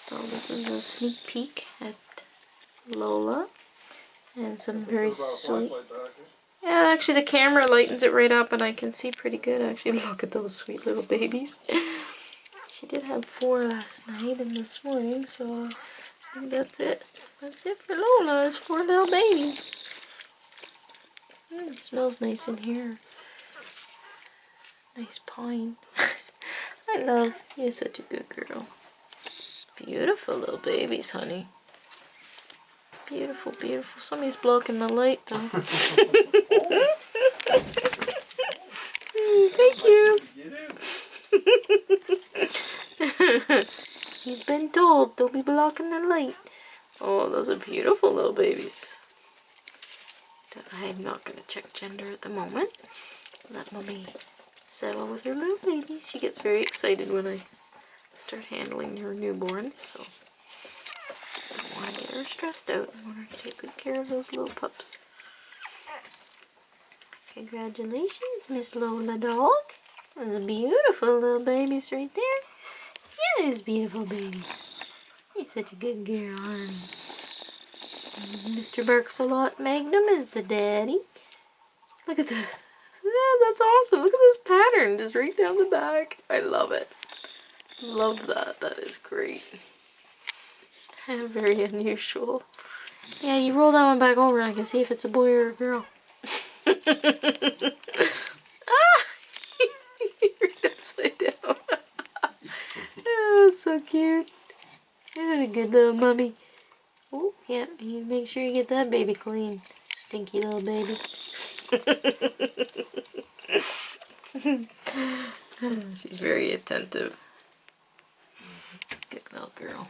So this is a sneak peek at Lola and some very sweet. Yeah, actually the camera lightens it right up and I can see pretty good actually. Look at those sweet little babies. She did have 4 last night and this morning, so I think that's it. That's it for Lola, is 4 little babies. It smells nice in here. Nice pine. I love, you're such a good girl. Beautiful little babies, honey. Beautiful, beautiful. Somebody's blocking the light though. Thank you. He's been told, don't be blocking the light. Oh, those are beautiful little babies. I'm not going to check gender at the moment. Let Mommy settle with her little babies. She gets very excited when I start handling her newborns, so I don't want to get her stressed out. I want her to take good care of those little pups. Congratulations, Miss Lola dog. Those beautiful little babies right there. Yeah, those beautiful babies. You're such a good girl, honey. Mr. Barks-a-Lot Magnum is the daddy. Look at that. Yeah, that's awesome. Look at this pattern just right down the back. I love it. Love that. That is great. Very unusual. Yeah, you roll that one back over and I can see if it's a boy or a girl. Ah! You're upside down. Oh, so cute. What a good little mummy. Oh, yeah, you make sure you get that baby clean. Stinky little babies. She's very attentive. Good little girl.